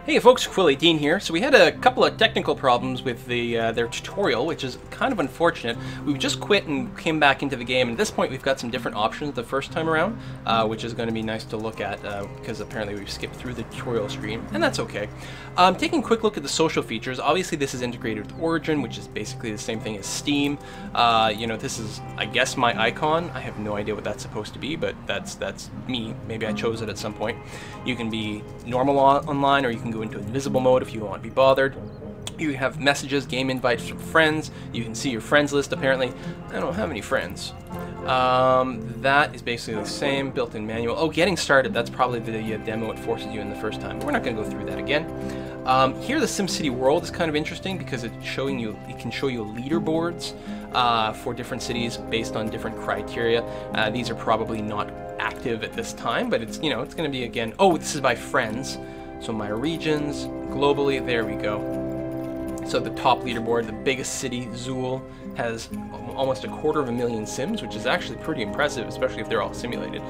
Hey folks, Quill18 here. So we had a couple of technical problems with their tutorial, which is kind of unfortunate. We just quit and came back into the game, and at this point we've got some different options the first time around, which is going to be nice to look at because apparently we've skipped through the tutorial screen, and that's okay. Taking a quick look at the social features, obviously this is integrated with Origin, which is basically the same thing as Steam. You know, this is, I guess, my icon. I have no idea what that's supposed to be, but that's me. Maybe I chose it at some point. You can be normal online, or you can go into invisible mode if you don't want to be bothered. You have messages, game invites from friends. You can see your friends list. Apparently, I don't have any friends. That is basically the same built-in manual. Oh, getting started. That's probably the demo it forces you in the first time. We're not going to go through that again. Here, the SimCity world is kind of interesting because it's showing you. It can show you leaderboards for different cities based on different criteria. These are probably not active at this time, but it's it's going to be again. Oh, this is by friends. So my regions, globally, there we go. So the top leaderboard, the biggest city, Zool, has almost 250,000 Sims, which is actually pretty impressive, especially if they're all simulated.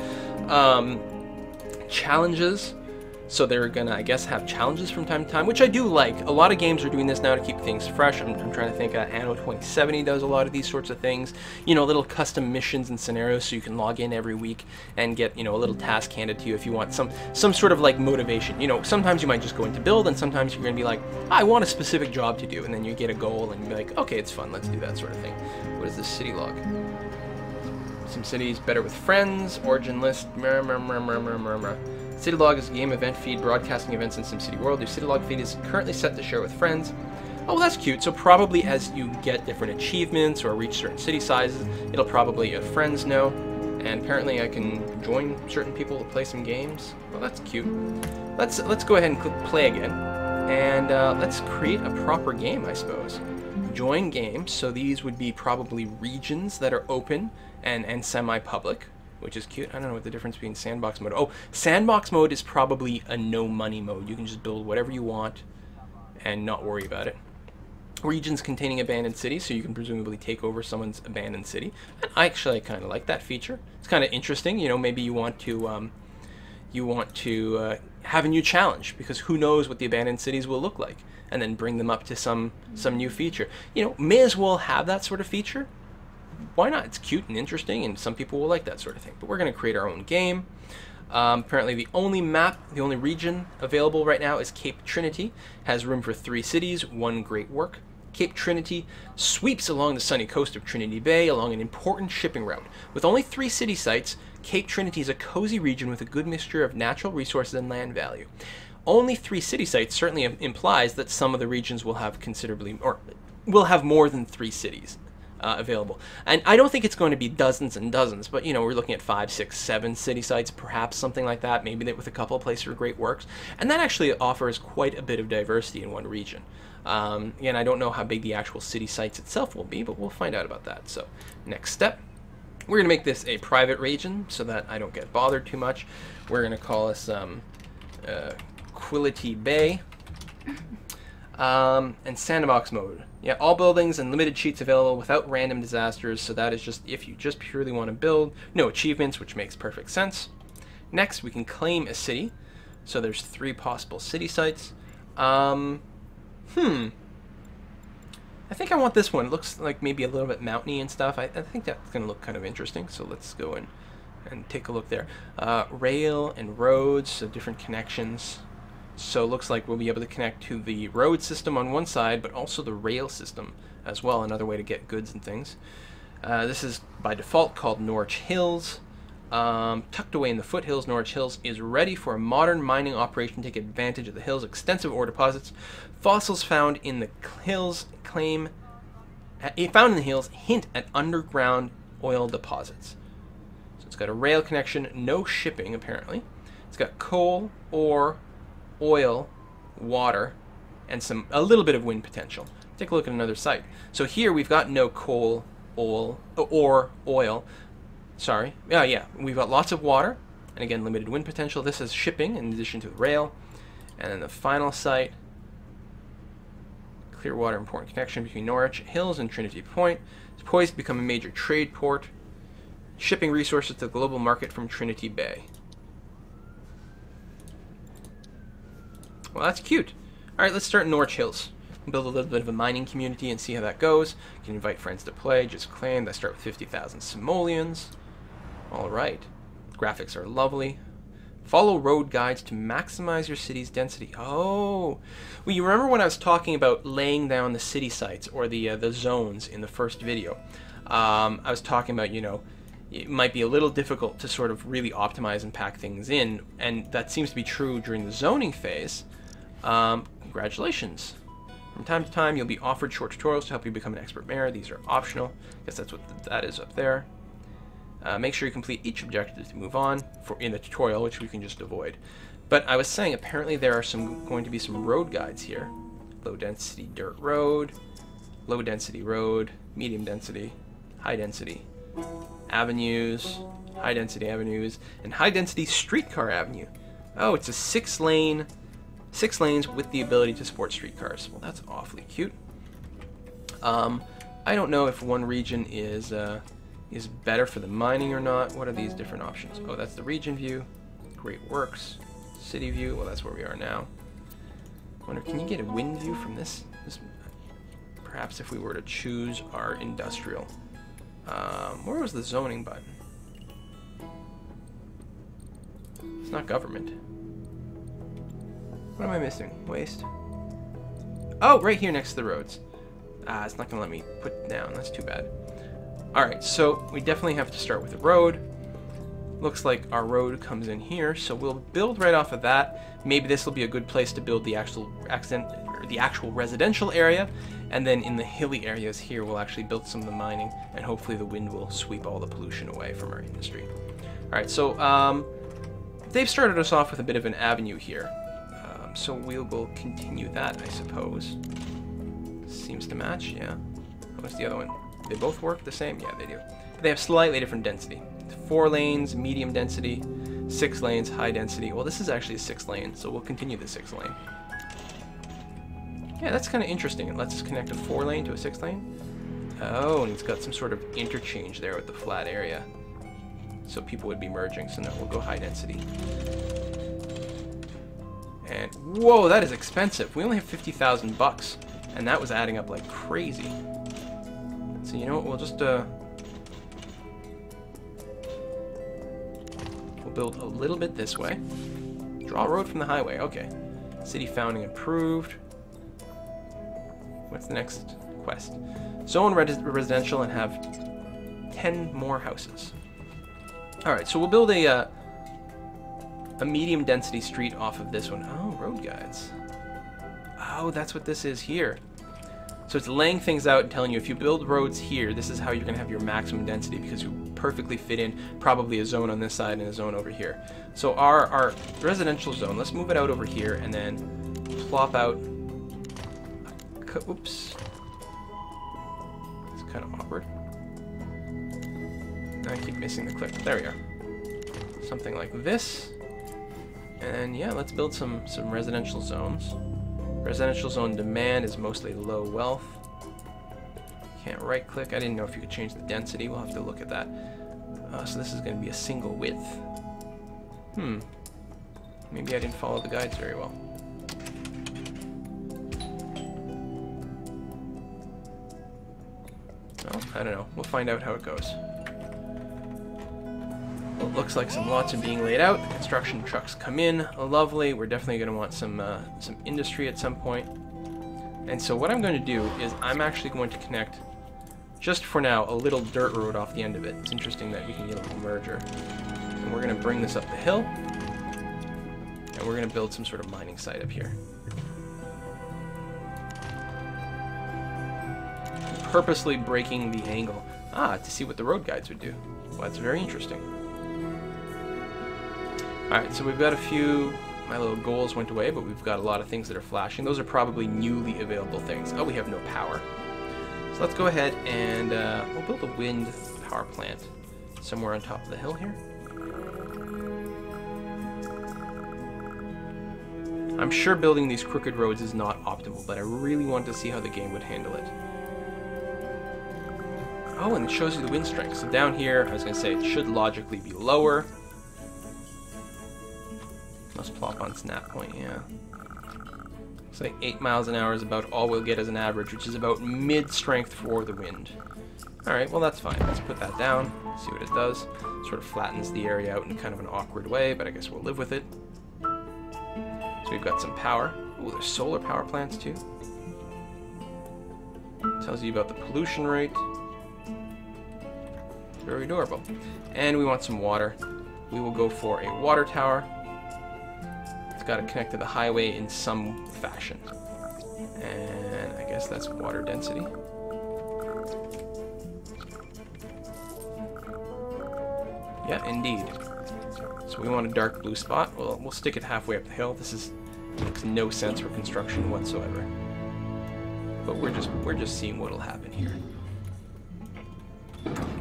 Challenges. So they're gonna, I guess, have challenges from time to time, which I do like. A lot of games are doing this now to keep things fresh. I'm trying to think. Anno 2070 does a lot of these sorts of things. You know, little custom missions and scenarios, so you can log in every week and get a little task handed to you if you want some sort of like motivation. You know, sometimes you might just go into build, and sometimes you're gonna be like, I want a specific job to do, and then you get a goal, and you're like, okay, it's fun, let's do that sort of thing. What is this city log? SimCity is better with friends. Origin list. City log is a game event feed broadcasting events in SimCity World. Your city log feed is currently set to share with friends. Oh, well, that's cute. So probably as you get different achievements or reach certain city sizes, it'll probably your friends know. And apparently I can join certain people to play some games. Well, that's cute. Let's go ahead and click play again. And let's create a proper game, I suppose. Join games. So these would be probably regions that are open and semi-public, which is cute. I don't know what the difference between sandbox mode. Oh, sandbox mode is probably a no money mode. You can just build whatever you want and not worry about it. Regions containing abandoned cities, so you can presumably take over someone's abandoned city. And I kind of like that feature. It's kind of interesting. You know, maybe you want to have a new challenge, because who knows what the abandoned cities will look like, and then bring them up to some new feature. You know, may as well have that sort of feature. Why not? It's cute and interesting, and some people will like that sort of thing. But we're going to create our own game. Apparently the only region available right now is Cape Trinity. Has room for 3 cities, 1 great work. Cape Trinity sweeps along the sunny coast of Trinity Bay along an important shipping route. With only 3 city sites, Cape Trinity is a cozy region with a good mixture of natural resources and land value. Only 3 city sites certainly implies that some of the regions will have will have more than 3 cities available. And I don't think it's going to be dozens and dozens, but we're looking at 5, 6, 7 city sites, perhaps something like that, maybe with a couple of places for great works. And that actually offers quite a bit of diversity in one region. Again, I don't know how big the actual city sites itself will be, but we'll find out about that. So next step, we're going to make this a private region so that I don't get bothered too much. We're going to call this Quility Bay. And sandbox mode. Yeah, all buildings and limited cheats available without random disasters, so that is just if you just purely want to build. No achievements, which makes perfect sense. Next, we can claim a city. So there's 3 possible city sites. I think I want this one. It looks like maybe a little bit mountainy and stuff. I think that's going to look kind of interesting, so let's go in and take a look there. Rail and roads, so different connections. So it looks like we'll be able to connect to the road system on one side, but also the rail system as well, another way to get goods and things. This is by default called Norwich Hills. Tucked away in the foothills, Norwich Hills is ready for a modern mining operation to take advantage of the hills' extensive ore deposits. Fossils found in the hills hint at underground oil deposits. So it's got a rail connection, no shipping apparently. It's got coal, ore, oil, water, and a little bit of wind potential. Take a look at another site. So here we've got no coal, or oil. Sorry. Yeah, we've got lots of water, and again, limited wind potential. This is shipping in addition to the rail. And then the final site, Clearwater, important connection between Norwich Hills and Trinity Point. It's poised to become a major trade port. Shipping resources to the global market from Trinity Bay. Well, that's cute. All right, let's start in Norwich Hills. Build a little bit of a mining community and see how that goes. You can invite friends to play. Just claimed. I start with 50,000 simoleons. All right. Graphics are lovely. Follow road guides to maximize your city's density. Oh, well, you remember when I was talking about laying down the city sites or the zones in the first video? I was talking about, you know, it might be a little difficult to sort of really optimize and pack things in, and that seems to be true during the zoning phase. Congratulations. From time to time, you'll be offered short tutorials to help you become an expert mayor. These are optional. I guess that's what that is up there. Make sure you complete each objective to move on in the tutorial, which we can just avoid. But I was saying, apparently there are going to be some road guides here. Low density dirt road, low density road, medium density, high density avenues, high density avenues, and high density streetcar avenue. Oh, it's a 6 lanes with the ability to support streetcars. Well, that's awfully cute. I don't know if one region is better for the mining or not. What are these different options? Oh, that's the region view. Great works. City view. Well, that's where we are now. I wonder, can you get a wind view from this? Perhaps if we were to choose our industrial. Where was the zoning button? It's not government. What am I missing? Waste. Oh, right here next to the roads. It's not gonna let me put it down. That's too bad. Alright, so we definitely have to start with the road. Looks like our road comes in here, so we'll build right off of that. Maybe this will be a good place to build the actual residential area, and then in the hilly areas here we'll actually build some of the mining, and hopefully the wind will sweep all the pollution away from our industry. Alright, so they've started us off with a bit of an avenue here. So we will continue that, I suppose. Seems to match, yeah. What's the other one? They both work the same? Yeah, they do. They have slightly different density. 4 lanes, medium density, 6 lanes, high density. Well, this is actually a 6 lane, so we'll continue the 6 lane. Yeah, that's kind of interesting. It lets us connect a 4 lane to a 6 lane. Oh, and it's got some sort of interchange there with the flat area. So people would be merging, so now we'll go high density. And, whoa, that is expensive. We only have 50,000 bucks, and that was adding up like crazy. So you know what, we'll just, we'll build a little bit this way. Draw a road from the highway, okay. City founding approved. What's the next quest? Zone residential and have 10 more houses. Alright, so we'll build a medium density street off of this one. Oh, road guides. Oh, that's what this is here. So it's laying things out and telling you if you build roads here, this is how you're going to have your maximum density, because you perfectly fit in probably a zone on this side and a zone over here. So our residential zone, let's move it out over here and then plop out. Oops. It's kind of awkward. I keep missing the clip. There we are. Something like this. And yeah, let's build some residential zones. Residential zone demand is mostly low wealth. Can't right click. I didn't know if you could change the density. We'll have to look at that. So this is going to be a single width. Maybe I didn't follow the guides very well. Well, I don't know. We'll find out how it goes. Well, it looks like some lots are being laid out. The construction trucks come in. Lovely. We're definitely going to want some industry at some point. And so what I'm going to do is I'm actually going to connect, just for now, a little dirt road off the end of it. It's interesting that we can get a little merger. And we're going to bring this up the hill. And we're going to build some sort of mining site up here. Purposely breaking the angle. To see what the road guides would do. Well, that's very interesting. Alright, so we've got a few, my little goals went away, but we've got a lot of things that are flashing. Those are probably newly available things. Oh, we have no power. So let's go ahead and we'll build a wind power plant somewhere on top of the hill here. I'm sure building these crooked roads is not optimal, but I really want to see how the game would handle it. Oh, and it shows you the wind strength. So down here, I was going to say it should logically be lower. Must plop on snap point, yeah. Looks like 8 miles an hour is about all we'll get as an average, which is about mid-strength for the wind. Alright, well that's fine. Let's put that down, see what it does. Sort of flattens the area out in kind of an awkward way, but I guess we'll live with it. So we've got some power. Ooh, there's solar power plants too. Tells you about the pollution rate. Very adorable. And we want some water. We will go for a water tower. It's got to connect to the highway in some fashion. And I guess that's water density. Yeah, indeed. So we want a dark blue spot. Well, we'll stick it halfway up the hill. This makes no sense for construction whatsoever. But we're just seeing what'll happen here.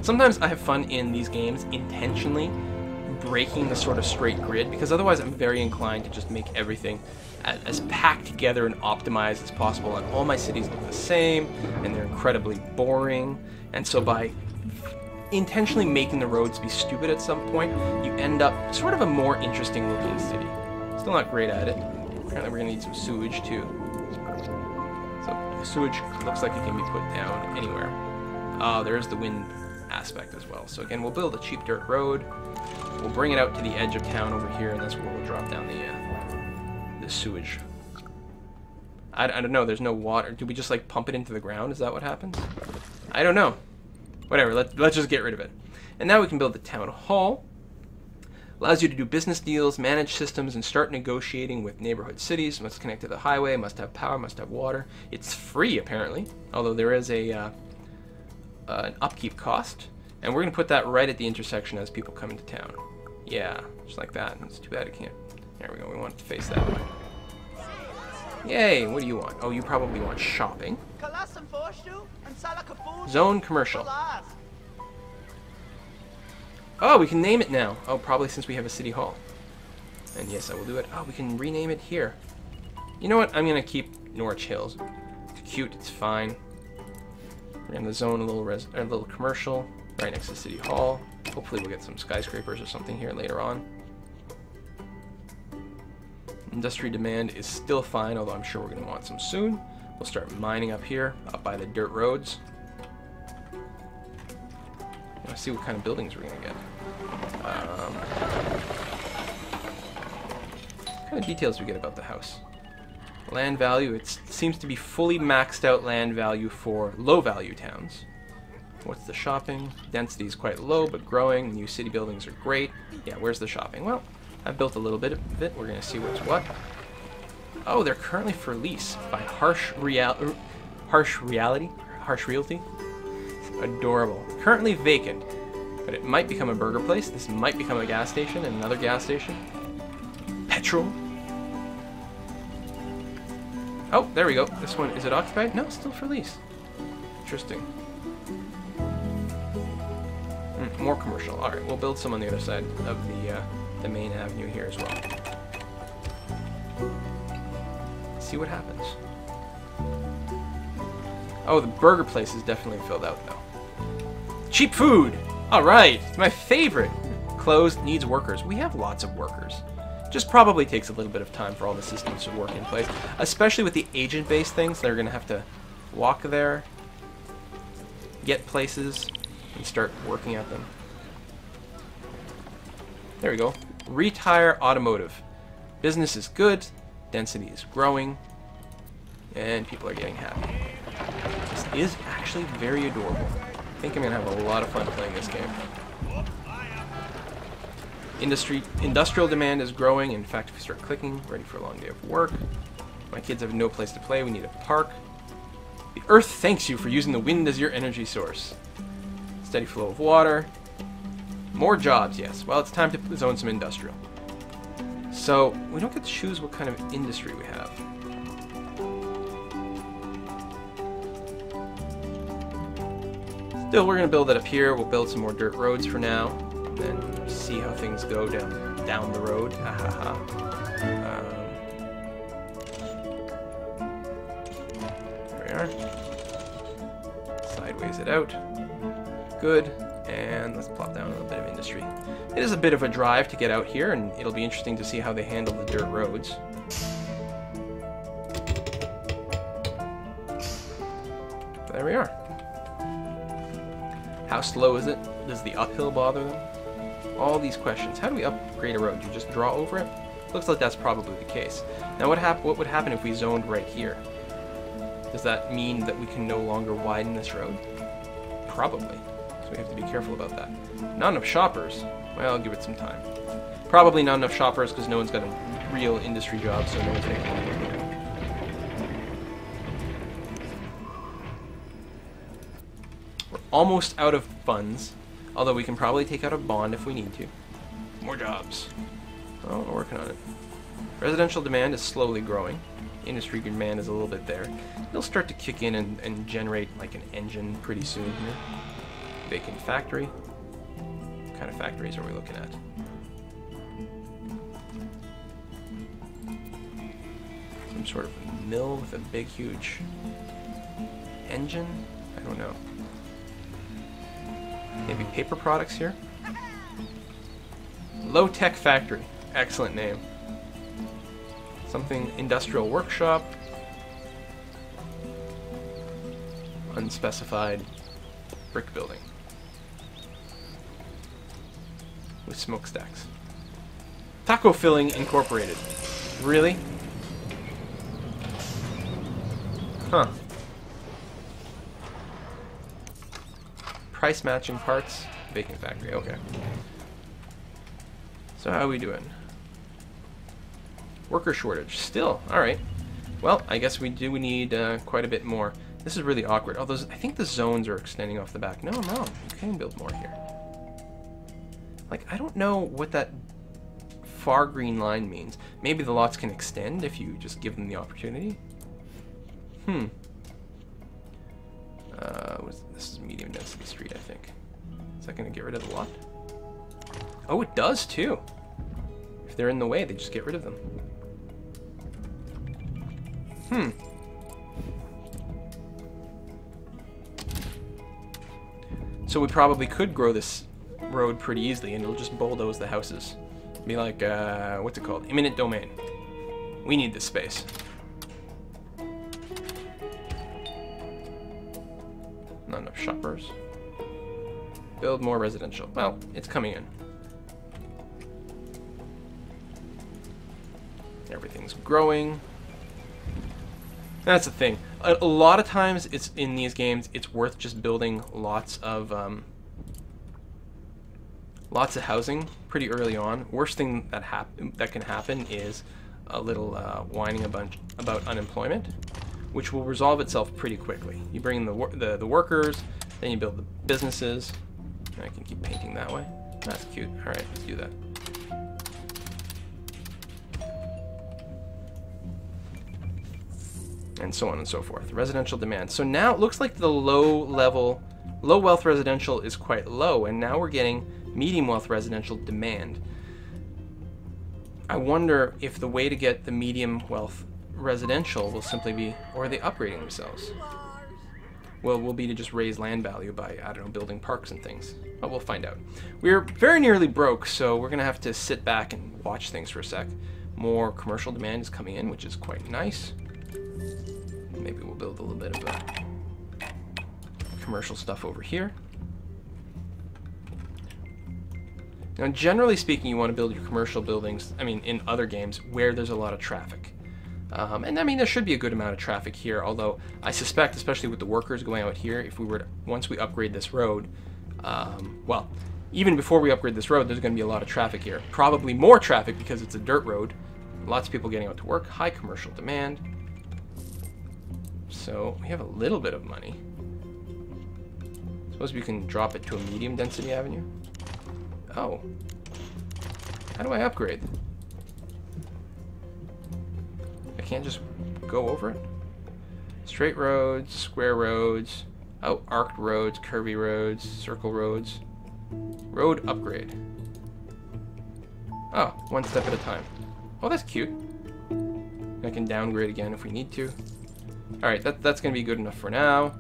Sometimes I have fun in these games intentionally breaking the sort of straight grid, because otherwise I'm very inclined to just make everything as packed together and optimized as possible, and all my cities look the same and they're incredibly boring. And so by intentionally making the roads be stupid at some point, you end up sort of a more interesting looking city. Still not great at it. Apparently we're gonna need some sewage too. So the sewage looks like it can be put down anywhere. Oh, there's the wind aspect as well. So again, we'll build a cheap dirt road. We'll bring it out to the edge of town over here, and that's where we'll drop down the sewage. I don't know, there's no water. Do we just like pump it into the ground? Is that what happens? I don't know. Whatever, let's just get rid of it. And now we can build the town hall. Allows you to do business deals, manage systems, and start negotiating with neighborhood cities. Must connect to the highway, must have power, must have water. It's free, apparently, although there is an upkeep cost. And we're going to put that right at the intersection as people come into town. Yeah, just like that. It's too bad it can't. There we go, we want it to face that way. Yay, what do you want? Oh, you probably want shopping. Zone commercial. Oh, we can name it now. Oh, probably since we have a city hall. And yes, I will do it. Oh, we can rename it here. You know what? I'm going to keep Norwich Hills. It's cute, it's fine. We're going to zone a little commercial right next to City Hall. Hopefully we'll get some skyscrapers or something here later on. Industry demand is still fine, although I'm sure we're going to want some soon. We'll start mining up here, up by the dirt roads. Let's see what kind of buildings we're going to get. What kind of details do we get about the house? Land value, it seems to be fully maxed out land value for low value towns. What's the shopping? Density is quite low but growing. New city buildings are great. Yeah, where's the shopping? Well, I've built a little bit of it. We're going to see what's what. Oh, they're currently for lease by Harsh Realty. Adorable. Currently vacant, but it might become a burger place. This might become a gas station and another gas station. Petrol. Oh, there we go. This one, is it occupied? No, it's still for lease. Interesting. More commercial. All right, we'll build some on the other side of the main avenue here as well. Let's see what happens. Oh, the burger place is definitely filled out though. Cheap food! Alright, my favorite! Closed, needs workers. We have lots of workers. Just probably takes a little bit of time for all the systems to work in place. Especially with the agent-based things, they're going to have to walk there, get places, and start working at them. There we go. Retire automotive. Business is good, density is growing, and people are getting happy. This is actually very adorable. I think I'm going to have a lot of fun playing this game. Industrial demand is growing. In fact, if we start clicking, ready for a long day of work. My kids have no place to play. We need a park. The earth thanks you for using the wind as your energy source. Steady flow of water. More jobs, yes. Well, it's time to zone some industrial. So, we don't get to choose what kind of industry we have. Still, we're going to build it up here. We'll build some more dirt roads for now. And then see how things go down the road. Ha ha ha. There we are. Sideways it out. Good. And let's plop down a little bit of industry. It is a bit of a drive to get out here, and it'll be interesting to see how they handle the dirt roads. we are. How slow is it? Does the uphill bother them? All these questions. How do we upgrade a road? Do you just draw over it? Looks like that's probably the case. Now what would happen if we zoned right here? Does that mean that we can no longer widen this road? Probably. So we have to be careful about that. Not enough shoppers. Well, I'll give it some time. Probably not enough shoppers because no one's got a real industry job, so no one's making money right now. We're almost out of funds, although we can probably take out a bond if we need to. More jobs. Well, we're working on it. Residential demand is slowly growing. Industry demand is a little bit there. It'll start to kick in and generate like an engine pretty soon here. Vacant factory. What kind of factories are we looking at? Some sort of mill with a big, huge engine? I don't know. Maybe paper products here? Low-tech factory. Excellent name. Something industrial workshop. Unspecified brick building. With smokestacks. Taco Filling Incorporated. Really? Huh. Price matching parts. Baking factory. Okay. So how are we doing? Worker shortage. Still. Alright. Well, I guess we need quite a bit more. This is really awkward. Although I think the zones are extending off the back. No, I'm wrong. You can build more here. Like, I don't know what that far green line means. Maybe the lots can extend if you just give them the opportunity. This is medium density street, I think. Is that going to get rid of the lot? Oh, it does too. If they're in the way, they just get rid of them. So we probably could grow this road pretty easily, and it'll just bulldoze the houses. Be like, what's it called? Eminent domain. We need this space. Not enough shoppers. Build more residential. Well, it's coming in. Everything's growing. That's the thing. A lot of times, it's in these games, it's worth just building lots of housing pretty early on. Worst thing that can happen is a little whining about unemployment, which will resolve itself pretty quickly. You bring in the workers, then you build the businesses. I can keep painting that way. That's cute. All right, let's do that. And so on and so forth. Residential demand. So now it looks like the low wealth residential is quite low, and now we're getting medium wealth residential demand. I wonder if the way to get the medium wealth residential will simply be, or are they upgrading themselves? Well, will be to just raise land value by, I don't know, building parks and things. But we'll find out. We're very nearly broke, so we're going to have to sit back and watch things for a sec. More commercial demand is coming in, which is quite nice. Maybe we'll build a little bit of commercial stuff over here. Now, generally speaking, you want to build your commercial buildings, I mean, in other games, where there's a lot of traffic. And I mean, there should be a good amount of traffic here, although I suspect, especially with the workers going out here, if we were to, once we upgrade this road, well, even before we upgrade this road, there's going to be a lot of traffic here. Probably more traffic because it's a dirt road. Lots of people getting out to work, high commercial demand. So we have a little bit of money. Suppose we can drop it to a medium density avenue. Oh. How do I upgrade? I can't just go over it? Straight roads, square roads, oh, arced roads, curvy roads, circle roads. Road upgrade. Oh, one step at a time. Oh, that's cute. I can downgrade again if we need to. Alright, that's going to be good enough for now.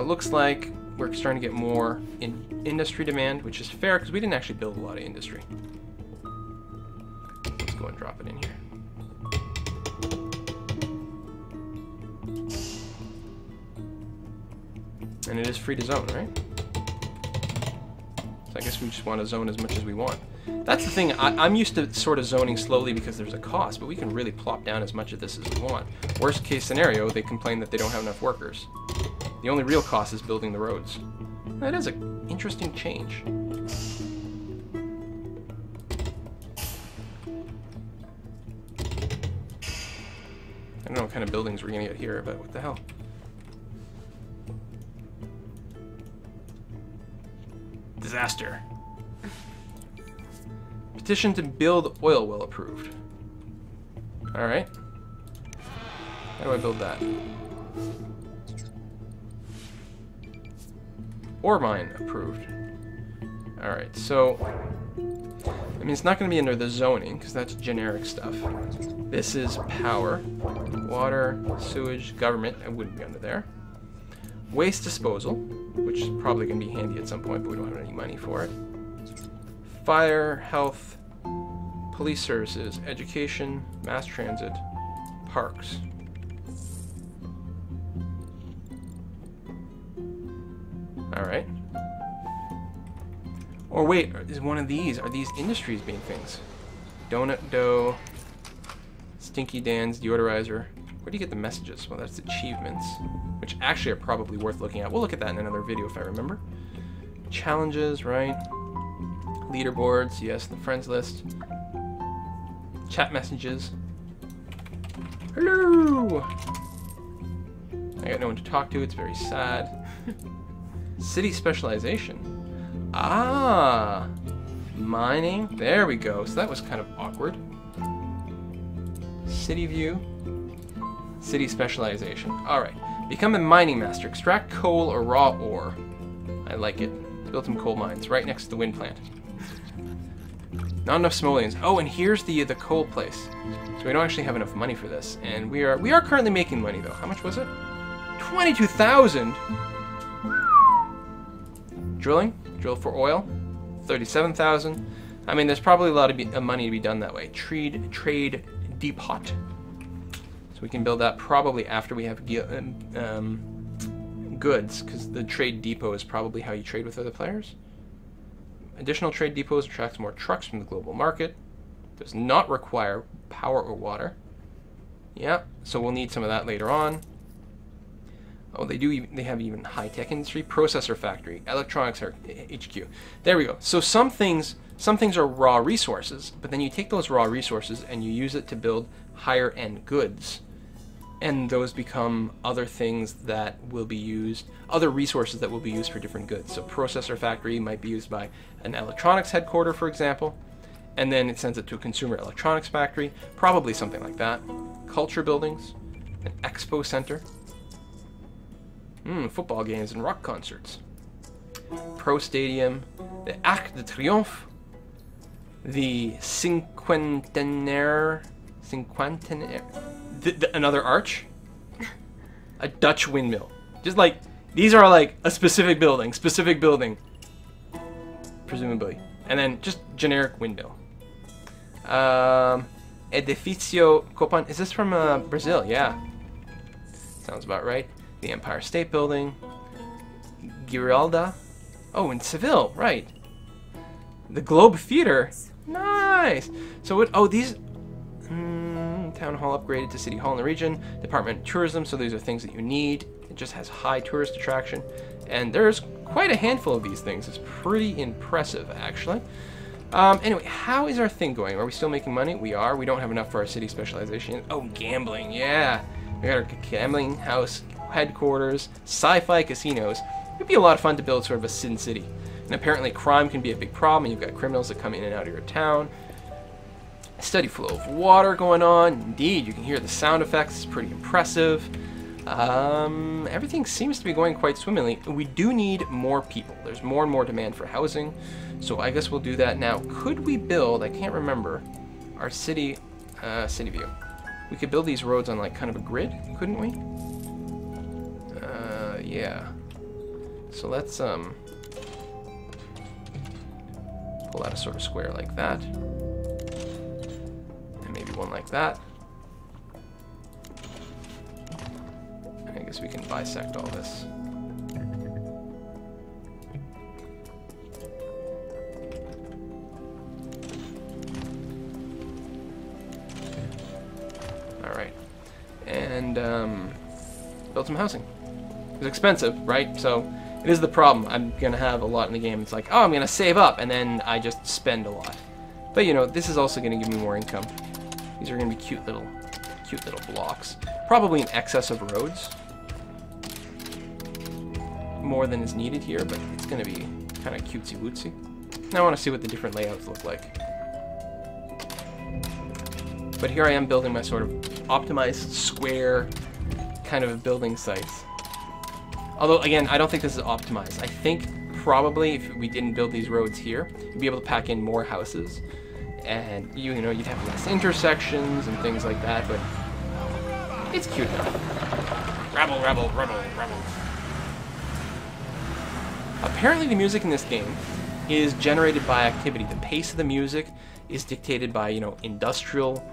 Looks like we're starting to get more industry demand, which is fair because we didn't actually build a lot of industry. Let's go and drop it in here. And it is free to zone, right? So I guess we just want to zone as much as we want. That's the thing, I'm used to sort of zoning slowly because there's a cost, but we can really plop down as much of this as we want. Worst case scenario, they complain that they don't have enough workers. The only real cost is building the roads. That is an interesting change. I don't know what kind of buildings we're gonna get here, but what the hell? Disaster. Petition to build oil well approved. Alright. How do I build that? Ore mine approved. Alright, so I mean it's not going to be under the zoning because that's generic stuff. This is power, water, sewage, government. I wouldn't be under there. Waste disposal, which is probably going to be handy at some point, but we don't have any money for it. Fire, health, police services, education, mass transit, parks. Alright. Or wait, is one of these, are these industries being things? Donut dough, Stinky Dan's deodorizer. Where do you get the messages? Well, that's achievements, which actually are probably worth looking at. We'll look at that in another video if I remember. Challenges, right? Leaderboards, yes, the friends list. Chat messages. Hello! I got no one to talk to, it's very sad. City specialization. Ah! Mining, there we go. So that was kind of awkward. City view. City specialization. Alright. Become a mining master. Extract coal or raw ore. I like it. Build some coal mines right next to the wind plant. Not enough simoleons. Oh, and here's the coal place. So we don't actually have enough money for this. And we are currently making money though. How much was it? 22,000! Drilling. Drill for oil. 37,000. I mean, there's probably a lot of money to be done that way. Trade depot. So we can build that probably after we have goods, because the trade depot is probably how you trade with other players. Additional trade depots attracts more trucks from the global market. Does not require power or water. Yeah, so we'll need some of that later on. Oh, they have even high-tech industry, processor factory, electronics HQ. There we go. So some things are raw resources, but then you take those raw resources and you use it to build higher-end goods. And those become other things that will be used, other resources that will be used for different goods. So processor factory might be used by an electronics headquarter, for example, and then it sends it to a consumer electronics factory, probably something like that. Culture buildings, an expo center, football games and rock concerts, pro stadium, the Arc de Triomphe, the cinquantenaire, another arch, a Dutch windmill. Just like, these are like a specific building, presumably. And then just generic windmill. Edificio Copan, is this from Brazil? Yeah. Sounds about right. The Empire State Building. Giralda. Oh, in Seville, right. The Globe Theater. Nice. So what, oh, these, Town Hall upgraded to City Hall in the region. Department of Tourism, so these are things that you need. It just has high tourist attraction. And there's quite a handful of these things. It's pretty impressive, actually. Anyway, how is our thing going? Are we still making money? We are. We don't have enough for our city specialization. Oh, gambling, yeah. We got our gambling house headquarters, sci-fi casinos. It'd be a lot of fun to build sort of a Sin City. And apparently crime can be a big problem, and you've got criminals that come in and out of your town. A steady flow of water going on. Indeed, you can hear the sound effects. It's pretty impressive. Everything seems to be going quite swimmingly. We do need more people. There's more and more demand for housing, so I guess we'll do that now. Could we build, I can't remember, our city view. We could build these roads on like kind of a grid, couldn't we? Yeah. So let's pull out a sort of square like that. And maybe one like that. And I guess we can bisect all this. and build some housing. It's expensive, right? So it is the problem. I'm gonna have a lot in the game. It's like, oh, I'm gonna save up, and then I just spend a lot. But you know, this is also gonna give me more income. These are gonna be cute little blocks. Probably in excess of roads. More than is needed here, but it's gonna be kind of cutesy wootsy. Now I want to see what the different layouts look like. But here I am building my sort of optimized square kind of building sites. Although, again, I don't think this is optimized. I think probably if we didn't build these roads here, you'd be able to pack in more houses. And, you know, you'd have less intersections and things like that, but it's cute enough. Rebel, rebel, rebel, rebel. Apparently the music in this game is generated by activity. The pace of the music is dictated by, you know, industrial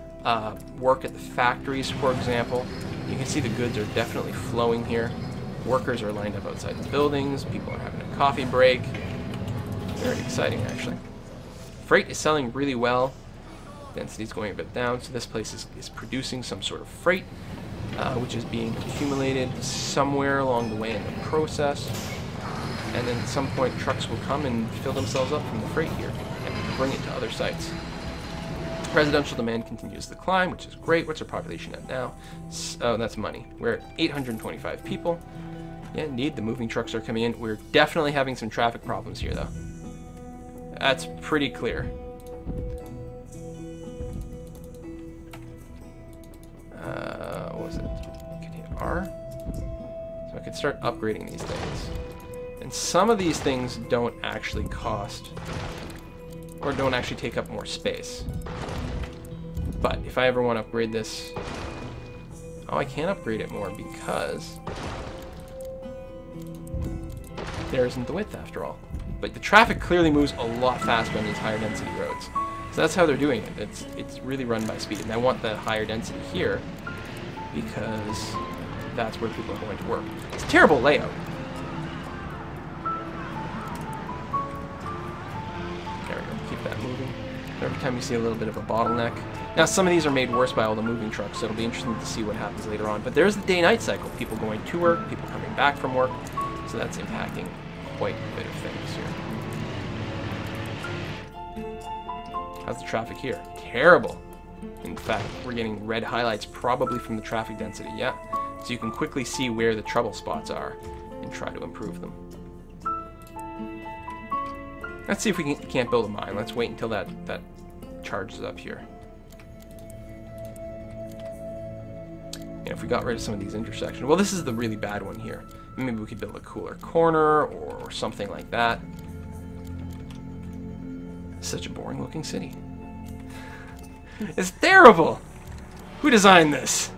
work at the factories, for example. You can see the goods are definitely flowing here. Workers are lined up outside the buildings. People are having a coffee break. Very exciting, actually. Freight is selling really well. Density's going a bit down, so this place is producing some sort of freight, which is being accumulated somewhere along the way in the process. And then at some point, trucks will come and fill themselves up from the freight here and bring it to other sites. Residential demand continues to climb, which is great. What's our population at now? Oh, that's money. We're at 825 people. Yeah, indeed, the moving trucks are coming in. We're definitely having some traffic problems here, though. That's pretty clear. What was it? I could hit R. So I could start upgrading these things. And some of these things don't actually cost, or don't actually take up more space. But if I ever want to upgrade this... Oh, I can't upgrade it more because there isn't the width after all. But the traffic clearly moves a lot faster on these higher density roads. So that's how they're doing it. It's really run by speed. And I want the higher density here because that's where people are going to work. It's a terrible layout. There we go. Keep that moving. Every time you see a little bit of a bottleneck. Now, some of these are made worse by all the moving trucks, so it'll be interesting to see what happens later on. But there's the day-night cycle. People going to work, people coming back from work. So that's impacting quite a bit of things here. How's the traffic here? Terrible. In fact, we're getting red highlights probably from the traffic density, yeah. So you can quickly see where the trouble spots are and try to improve them. Let's see if we can't build a mine. Let's wait until that charges up here. And if we got rid of some of these intersections, well, this is the really bad one here. Maybe we could build a cooler corner or something like that. Such a boring looking city. It's terrible! Who designed this?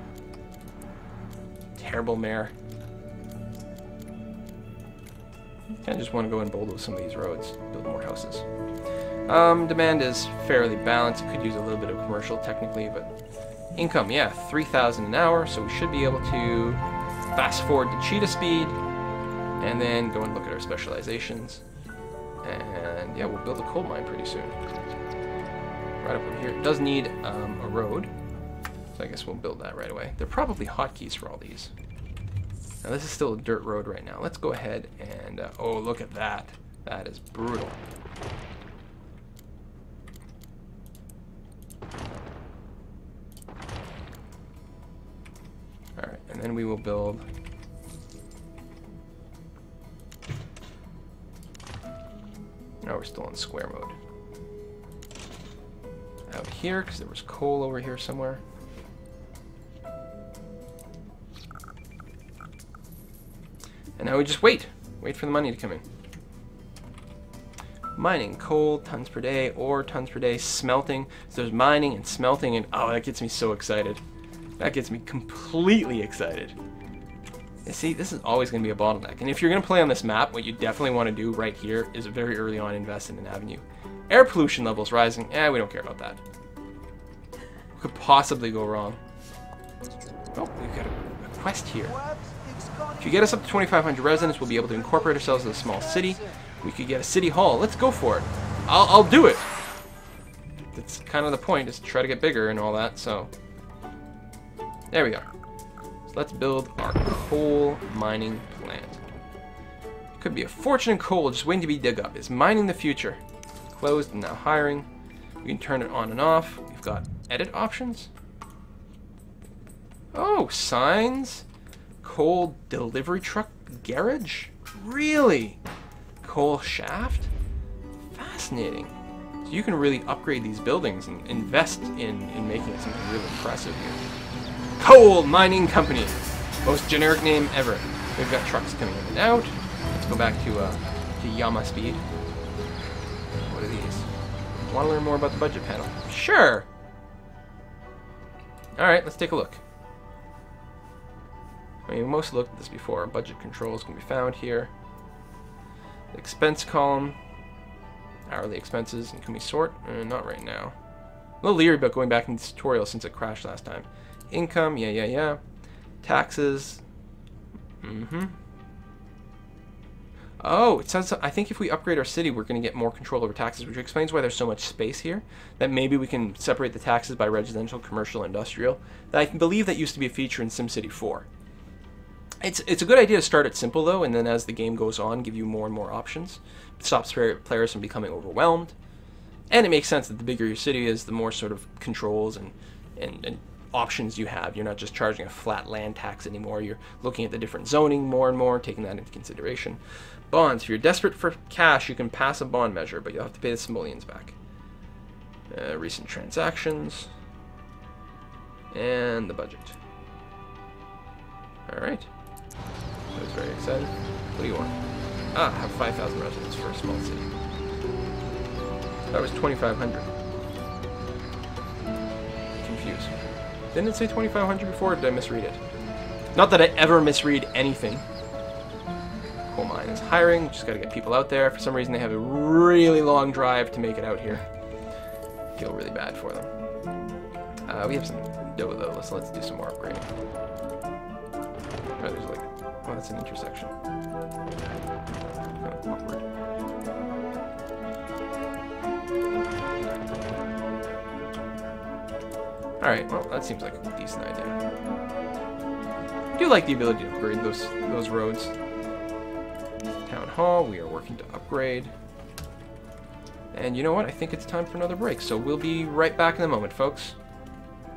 Terrible mayor. I just want to go and bulldoze some of these roads, build more houses. Demand is fairly balanced. It could use a little bit of commercial technically, but income, yeah, 3,000 an hour, so we should be able to fast forward to cheetah speed and then go and look at our specializations. And yeah, we'll build a coal mine pretty soon. Right up over here. It does need a road, so I guess we'll build that right away. They're probably hotkeys for all these. Now this is still a dirt road right now. Let's go ahead and, oh, look at that. That is brutal. Alright, and then we will build... No, we're still in square mode. Out here, because there was coal over here somewhere. And now we just wait. Wait for the money to come in. Mining, coal, tons per day, ore, tons per day, smelting. So there's mining and smelting, and oh, that gets me so excited. That gets me completely excited. You see, this is always going to be a bottleneck. And if you're going to play on this map, what you definitely want to do right here is very early on invest in an avenue. Air pollution levels rising. We don't care about that. What could possibly go wrong? Oh, we've got a quest here. If you get us up to 2,500 residents, we'll be able to incorporate ourselves as a small city. We could get a city hall. Let's go for it. I'll do it. That's kind of the point, is to try to get bigger and all that, so... There we are. So let's build our coal mining plant. Could be a fortune in coal just waiting to be dug up. Is mining the future? Closed and now hiring. We can turn it on and off. We've got edit options. Oh, signs. Coal delivery truck garage? Really? Coal shaft? Fascinating. So you can really upgrade these buildings and invest in making it something really impressive here. Coal mining company. Most generic name ever. We've got trucks coming in and out. Let's go back to Yama speed. What are these? Want to learn more about the budget panel? Sure. All right, let's take a look. I mean, we mostly looked at this before. Budget controls can be found here. The expense column, hourly expenses, and can we sort? Not right now. A little leery about going back in this tutorial since it crashed last time. Income, yeah. Taxes, Oh, it says, I think if we upgrade our city, we're going to get more control over taxes, which explains why there's so much space here. That maybe we can separate the taxes by residential, commercial, industrial. That I believe that used to be a feature in SimCity 4. It's a good idea to start it simple, though, and then as the game goes on, give you more and more options. It stops players from becoming overwhelmed. And it makes sense that the bigger your city is, the more sort of controls and options you have. You're not just charging a flat land tax anymore. You're looking at the different zoning more and more, taking that into consideration. Bonds. If you're desperate for cash, you can pass a bond measure, but you'll have to pay the simoleons back. Recent transactions. And the budget. Alright. That was very exciting. What do you want? Ah, have 5,000 residents for a small city. That was 2,500. Confused. Didn't it say 2,500 before, or did I misread it? Not that I ever misread anything. Coal mine is hiring. Just gotta get people out there. For some reason, they have a really long drive to make it out here. Feel really bad for them. We have some dough, though. Let's do some more upgrading. Oh, there's like... Oh, that's an intersection. Kind of awkward. Alright, well, that seems like a decent idea. I do like the ability to upgrade those roads. Town Hall, we are working to upgrade. And you know what? I think it's time for another break, so we'll be right back in a moment, folks.